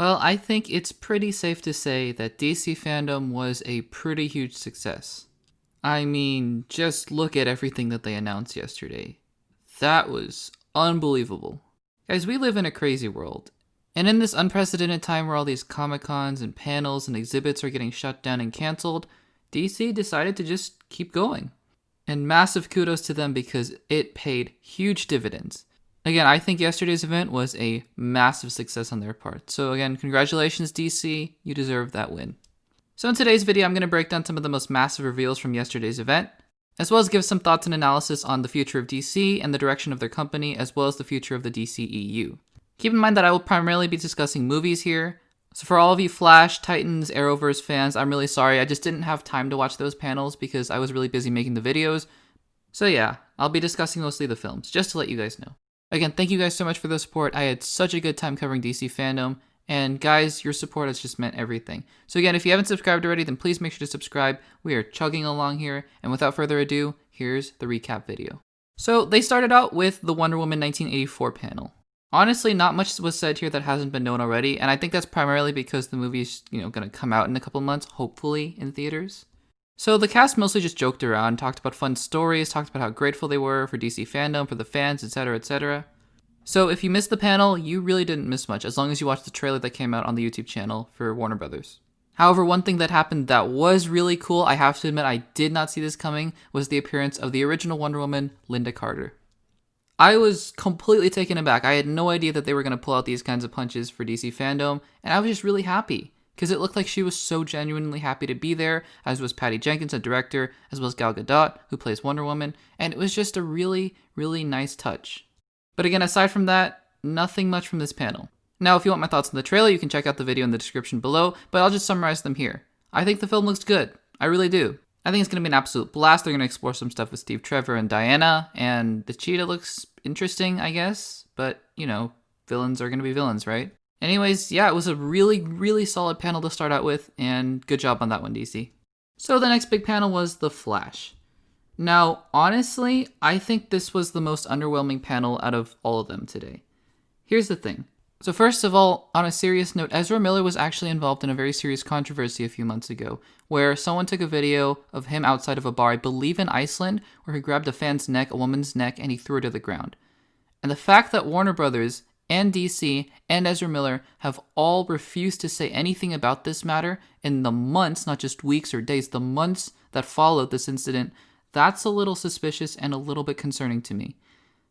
Well, I think it's pretty safe to say that DC Fandom was a pretty huge success. I mean, just look at everything that they announced yesterday. That was unbelievable. Guys, we live in a crazy world. And in this unprecedented time where all these Comic-Cons and panels and exhibits are getting shut down and canceled, DC decided to just keep going. And massive kudos to them because it paid huge dividends. Again, I think yesterday's event was a massive success on their part. So again, congratulations DC, you deserve that win. So in today's video, I'm going to break down some of the most massive reveals from yesterday's event, as well as give some thoughts and analysis on the future of DC and the direction of their company, as well as the future of the DCEU. Keep in mind that I will primarily be discussing movies here. So for all of you Flash, Titans, Arrowverse fans, I'm really sorry. I just didn't have time to watch those panels because I was really busy making the videos. So yeah, I'll be discussing mostly the films, just to let you guys know. Again, thank you guys so much for the support. I had such a good time covering DC Fandom. And guys, your support has just meant everything. So again, if you haven't subscribed already, then please make sure to subscribe. We are chugging along here. And without further ado, here's the recap video. So they started out with the Wonder Woman 1984 panel. Honestly, not much was said here that hasn't been known already, and I think that's primarily because the movie's, going to come out in a couple months, hopefully in theaters. So the cast mostly just joked around, talked about fun stories, talked about how grateful they were for DC Fandom, for the fans, etc, etc. So if you missed the panel, you really didn't miss much, as long as you watched the trailer that came out on the YouTube channel for Warner Brothers. However, one thing that happened that was really cool, I have to admit I did not see this coming, was the appearance of the original Wonder Woman, Linda Carter. I was completely taken aback. I had no idea that they were going to pull out these kinds of punches for DC Fandom, and I was just really happy, because it looked like she was so genuinely happy to be there, as was Patty Jenkins, the director, as well as Gal Gadot, who plays Wonder Woman, and it was just a really, really nice touch. But again, aside from that, nothing much from this panel. Now, if you want my thoughts on the trailer, you can check out the video in the description below, but I'll just summarize them here. I think the film looks good. I really do. I think it's going to be an absolute blast. They're going to explore some stuff with Steve Trevor and Diana, and the cheetah looks interesting, I guess. But, villains are going to be villains, right? Anyways, yeah, it was a really, really solid panel to start out with, and good job on that one, DC. So the next big panel was The Flash. Now, honestly, I think this was the most underwhelming panel out of all of them today. Here's the thing. So first of all, on a serious note, Ezra Miller was actually involved in a very serious controversy a few months ago, where someone took a video of him outside of a bar, I believe in Iceland, where he grabbed a fan's neck, a woman's neck, and he threw her to the ground. And the fact that Warner Brothers and DC and Ezra Miller have all refused to say anything about this matter in the months, not just weeks or days, the months that followed this incident, that's a little suspicious and a little bit concerning to me.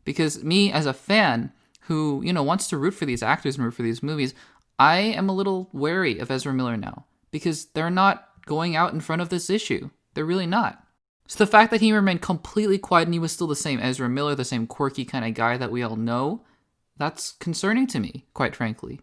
Because me, as a fan who, wants to root for these actors and root for these movies, I am a little wary of Ezra Miller now. Because they're not going out in front of this issue. They're really not. So the fact that he remained completely quiet and he was still the same Ezra Miller, the same quirky kind of guy that we all know, that's concerning to me, quite frankly.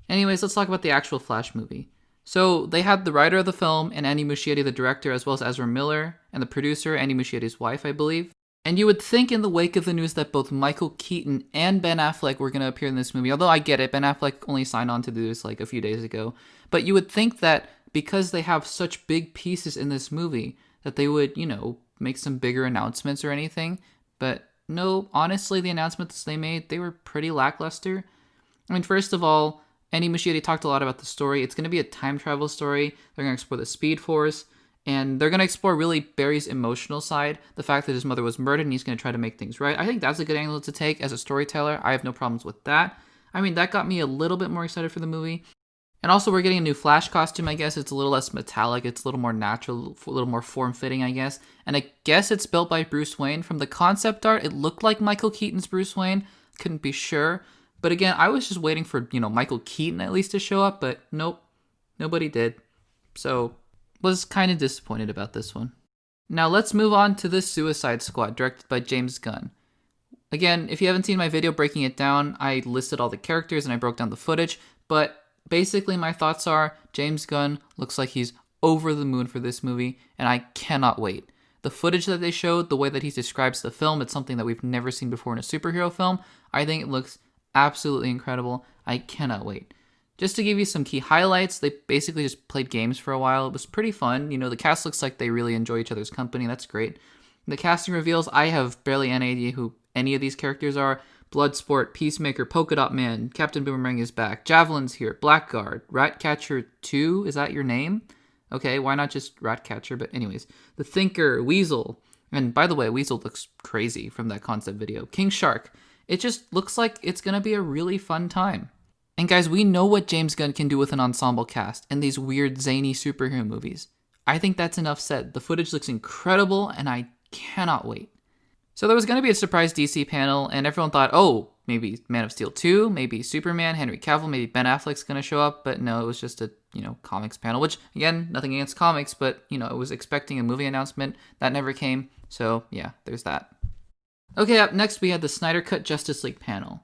Anyways, let's talk about the actual Flash movie. So they had the writer of the film and Andy Muschietti, the director, as well as Ezra Miller, and the producer, Andy Muschietti's wife, I believe. And you would think in the wake of the news that both Michael Keaton and Ben Affleck were going to appear in this movie, although I get it, Ben Affleck only signed on to do this a few days ago, but you would think that because they have such big pieces in this movie, that they would, make some bigger announcements or anything. But no, honestly, the announcements they made, they were pretty lackluster. I mean, first of all, Andy Muschietti talked a lot about the story. It's going to be a time travel story. They're going to explore the Speed Force. And they're going to explore really Barry's emotional side. The fact that his mother was murdered and he's going to try to make things right. I think that's a good angle to take as a storyteller. I have no problems with that. I mean, that got me a little bit more excited for the movie. And also, we're getting a new Flash costume, I guess. It's a little less metallic. It's a little more natural, a little more form-fitting, I guess. And I guess it's built by Bruce Wayne. From the concept art, it looked like Michael Keaton's Bruce Wayne. Couldn't be sure. But again, I was just waiting for, Michael Keaton at least to show up. But nope, nobody did. So, was kind of disappointed about this one. Now, let's move on to the Suicide Squad, directed by James Gunn. Again, if you haven't seen my video breaking it down, I listed all the characters and I broke down the footage. But basically, my thoughts are, James Gunn looks like he's over the moon for this movie, and I cannot wait. The footage that they showed, the way that he describes the film, it's something that we've never seen before in a superhero film. I think it looks absolutely incredible. I cannot wait. Just to give you some key highlights, they basically just played games for a while. It was pretty fun. The cast looks like they really enjoy each other's company. That's great. The casting reveals, I have barely any idea who any of these characters are, Bloodsport, Peacemaker, Polka Dot Man, Captain Boomerang is back, Javelin's here, Blackguard, Ratcatcher 2, is that your name? Okay, why not just Ratcatcher? But anyways, The Thinker, Weasel, and by the way, Weasel looks crazy from that concept video, King Shark. It just looks like it's gonna be a really fun time. And guys, we know what James Gunn can do with an ensemble cast and these weird zany superhero movies. I think that's enough said. The footage looks incredible and I cannot wait. So there was going to be a surprise DC panel, and everyone thought, oh, maybe Man of Steel 2, maybe Superman, Henry Cavill, maybe Ben Affleck's going to show up, but no, it was just a, comics panel, which, again, nothing against comics, but, I was expecting a movie announcement. That never came, so yeah, there's that. Okay, up next we had the Snyder Cut Justice League panel.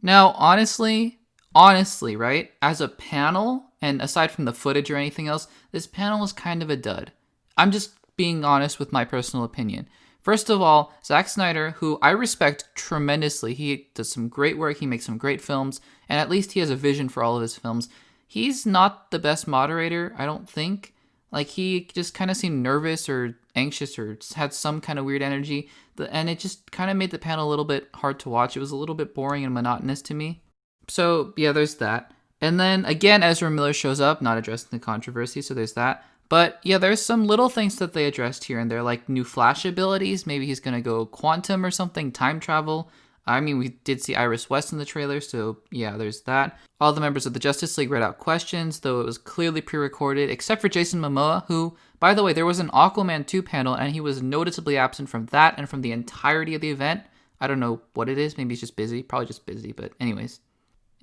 Now, honestly, right, as a panel, and aside from the footage or anything else, this panel was kind of a dud. I'm just being honest with my personal opinion. First of all, Zack Snyder, who I respect tremendously, he does some great work, he makes some great films, and at least he has a vision for all of his films. He's not the best moderator, I don't think. Like, he just kind of seemed nervous or anxious or had some kind of weird energy, and it just kind of made the panel a little bit hard to watch. It was a little bit boring and monotonous to me. So, yeah, there's that. And then, again, Ezra Miller shows up, not addressing the controversy, so there's that. But yeah, there's some little things that they addressed here and there, like new Flash abilities. Maybe he's going to go quantum or something, time travel. I mean, we did see Iris West in the trailer, so yeah, there's that. All the members of the Justice League read out questions, though it was clearly pre-recorded, except for Jason Momoa, who, by the way, there was an Aquaman 2 panel, and he was noticeably absent from that and from the entirety of the event. I don't know what it is. Maybe he's just busy. Probably just busy, but anyways.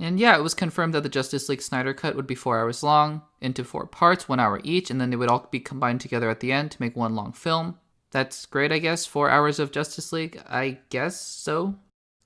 And yeah, it was confirmed that the Justice League Snyder Cut would be 4 hours long, into 4 parts, 1 hour each, and then they would all be combined together at the end to make one long film. That's great, I guess. 4 hours of Justice League, I guess so.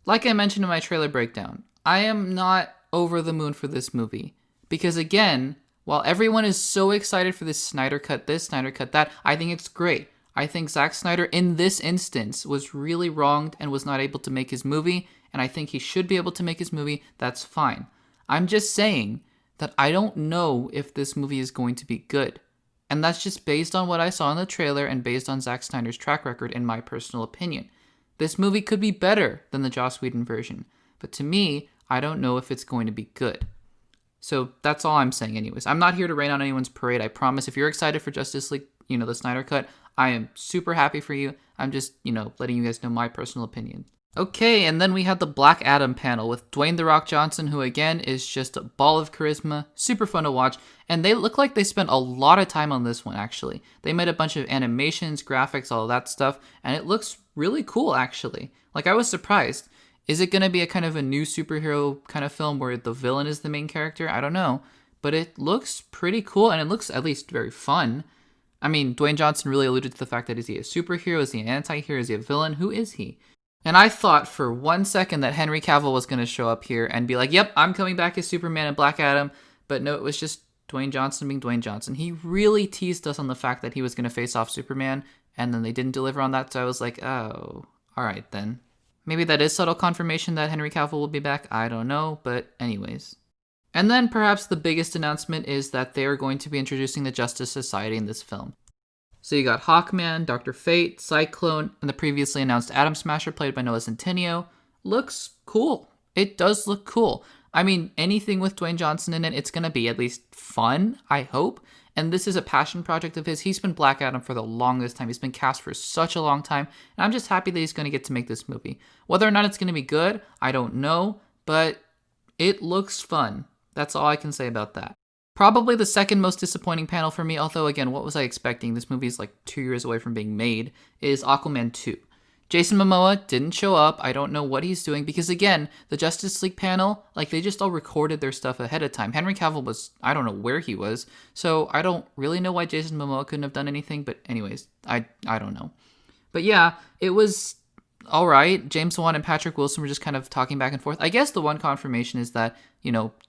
Like I mentioned in my trailer breakdown, I am not over the moon for this movie. Because again, while everyone is so excited for this, Snyder Cut that, I think it's great. I think Zack Snyder, in this instance, was really wronged and was not able to make his movie, and I think he should be able to make his movie. That's fine. I'm just saying that I don't know if this movie is going to be good. And that's just based on what I saw in the trailer and based on Zack Snyder's track record, in my personal opinion. This movie could be better than the Joss Whedon version, but to me, I don't know if it's going to be good. So that's all I'm saying anyways. I'm not here to rain on anyone's parade, I promise. If you're excited for Justice League, the Snyder Cut, I am super happy for you. I'm just, letting you guys know my personal opinion. Okay, and then we had the Black Adam panel with Dwayne "The Rock" Johnson, who again is just a ball of charisma, super fun to watch, and they look like they spent a lot of time on this one, actually. They made a bunch of animations, graphics, all of that stuff, and it looks really cool, actually. Like, I was surprised. Is it going to be a kind of a new superhero kind of film where the villain is the main character? I don't know, but it looks pretty cool, and it looks at least very fun. I mean, Dwayne Johnson really alluded to the fact that is he a superhero, is he an anti-hero, is he a villain, who is he? And I thought for 1 second that Henry Cavill was going to show up here and be like, yep, I'm coming back as Superman and Black Adam, but no, it was just Dwayne Johnson being Dwayne Johnson. He really teased us on the fact that he was going to face off Superman, and then they didn't deliver on that, so I was like, oh, alright then. Maybe that is subtle confirmation that Henry Cavill will be back, I don't know, but anyways. And then perhaps the biggest announcement is that they are going to be introducing the Justice Society in this film. So you got Hawkman, Dr. Fate, Cyclone, and the previously announced Atom Smasher played by Noah Centineo. Looks cool. It does look cool. I mean, anything with Dwayne Johnson in it, it's going to be at least fun, I hope. And this is a passion project of his. He's been Black Adam for the longest time. He's been cast for such a long time. And I'm just happy that he's going to get to make this movie. Whether or not it's going to be good, I don't know. But it looks fun. That's all I can say about that. Probably the second most disappointing panel for me, although again, what was I expecting? This movie is like 2 years away from being made, is Aquaman 2. Jason Momoa didn't show up. I don't know what he's doing because again, the Justice League panel, like they just all recorded their stuff ahead of time. Henry Cavill was, I don't know where he was, so I don't really know why Jason Momoa couldn't have done anything, but anyways, I don't know. But yeah, it was alright. James Wan and Patrick Wilson were just kind of talking back and forth. I guess the one confirmation is that,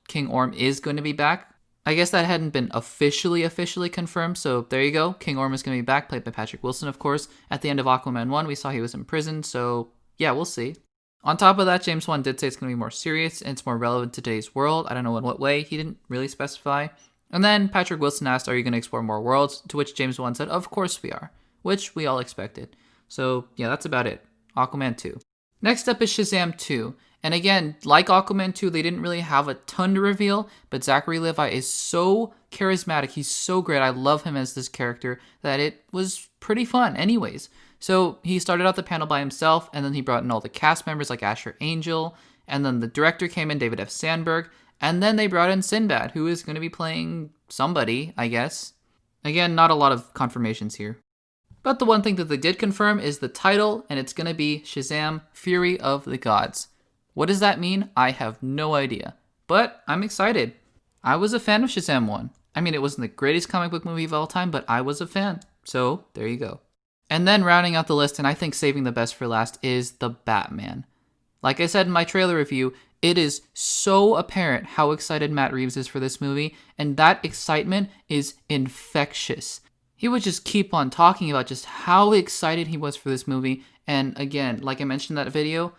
King Orm is going to be back. I guess that hadn't been officially confirmed, so there you go. King Orm is going to be back, played by Patrick Wilson, of course. At the end of Aquaman 1, we saw he was in prison, so yeah, we'll see. On top of that, James Wan did say it's going to be more serious, and it's more relevant to today's world. I don't know in what way. He didn't really specify. And then Patrick Wilson asked, are you going to explore more worlds? To which James Wan said, of course we are. Which we all expected. So yeah, that's about it. Aquaman 2. Next up is Shazam 2. And again, like Aquaman 2, they didn't really have a ton to reveal, but Zachary Levi is so charismatic. He's so great. I love him as this character that it was pretty fun anyways. So he started out the panel by himself, and then he brought in all the cast members like Asher Angel, and then the director came in, David F. Sandberg, and then they brought in Sinbad, who is going to be playing somebody, I guess. Again, not a lot of confirmations here. But the one thing that they did confirm is the title, and it's going to be Shazam! Fury of the Gods. What does that mean? I have no idea. But I'm excited. I was a fan of Shazam 1. I mean, it wasn't the greatest comic book movie of all time, but I was a fan. So, there you go. And then rounding out the list, and I think saving the best for last, is the Batman. Like I said in my trailer review, it is so apparent how excited Matt Reeves is for this movie, and that excitement is infectious. He would just keep on talking about just how excited he was for this movie, and again, like I mentioned in that video,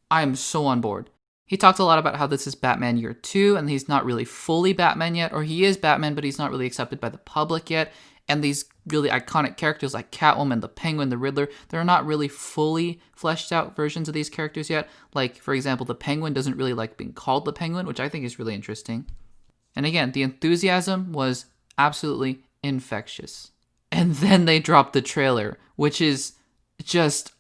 I am so on board. He talked a lot about how this is Batman Year 2, and he's not really fully Batman yet, or he is Batman, but he's not really accepted by the public yet, and these really iconic characters like Catwoman, the Penguin, the Riddler, they're not really fully fleshed out versions of these characters yet. Like, for example, the Penguin doesn't really like being called the Penguin, which I think is really interesting. And again, the enthusiasm was absolutely infectious. And then they dropped the trailer, which is just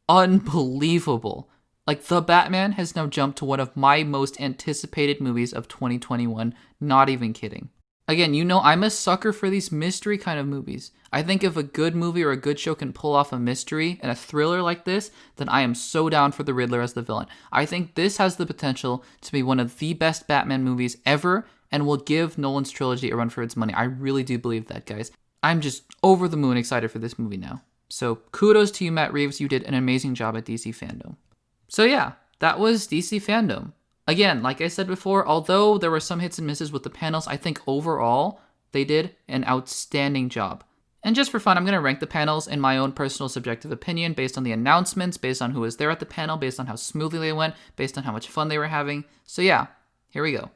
unbelievable. Like, The Batman has now jumped to one of my most anticipated movies of 2021. Not even kidding. Again, you know I'm a sucker for these mystery kind of movies. I think if a good movie or a good show can pull off a mystery and a thriller like this, then I am so down for the Riddler as the villain. I think this has the potential to be one of the best Batman movies ever and will give Nolan's trilogy a run for its money. I really do believe that, guys. I'm just over the moon excited for this movie now. So kudos to you, Matt Reeves. You did an amazing job at DC Fandome. So yeah, that was DC Fandome. Again, like I said before, although there were some hits and misses with the panels, I think overall they did an outstanding job. And just for fun, I'm going to rank the panels in my own personal subjective opinion based on the announcements, based on who was there at the panel, based on how smoothly they went, based on how much fun they were having. So yeah, here we go.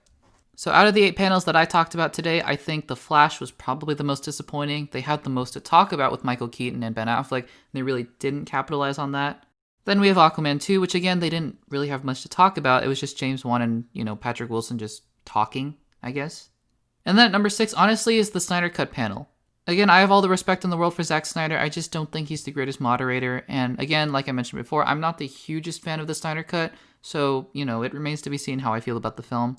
So out of the 8 panels that I talked about today, I think The Flash was probably the most disappointing. They had the most to talk about with Michael Keaton and Ben Affleck, and they really didn't capitalize on that. Then we have Aquaman 2, which again, they didn't really have much to talk about. It was just James Wan and, Patrick Wilson just talking, I guess. And then at number 6, honestly, is the Snyder Cut panel. Again, I have all the respect in the world for Zack Snyder. I just don't think he's the greatest moderator. And again, like I mentioned before, I'm not the hugest fan of the Snyder Cut. So, it remains to be seen how I feel about the film.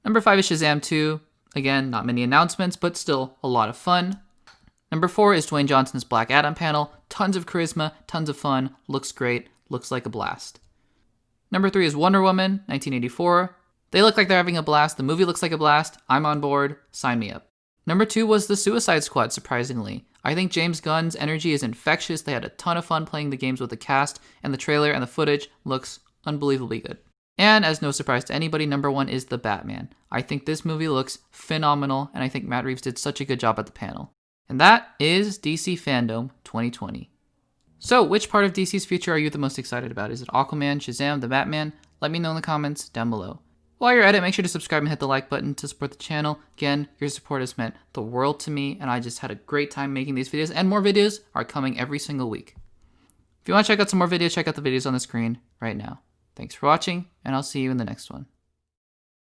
Number 5 is Shazam 2. Again, not many announcements, but still a lot of fun. Number 4 is Dwayne Johnson's Black Adam panel. Tons of charisma, tons of fun, looks great. Looks like a blast. Number 3 is Wonder Woman, 1984. They look like they're having a blast. The movie looks like a blast. I'm on board. Sign me up. Number 2 was The Suicide Squad, surprisingly. I think James Gunn's energy is infectious. They had a ton of fun playing the games with the cast, and the trailer and the footage looks unbelievably good. And as no surprise to anybody, number 1 is The Batman. I think this movie looks phenomenal, and I think Matt Reeves did such a good job at the panel. And that is DC Fandome 2020. So, which part of DC's future are you the most excited about? Is it Aquaman, Shazam, the Batman? Let me know in the comments down below. While you're at it, make sure to subscribe and hit the like button to support the channel. Again, your support has meant the world to me, and I just had a great time making these videos, and more videos are coming every single week. If you want to check out some more videos, check out the videos on the screen right now. Thanks for watching, and I'll see you in the next one.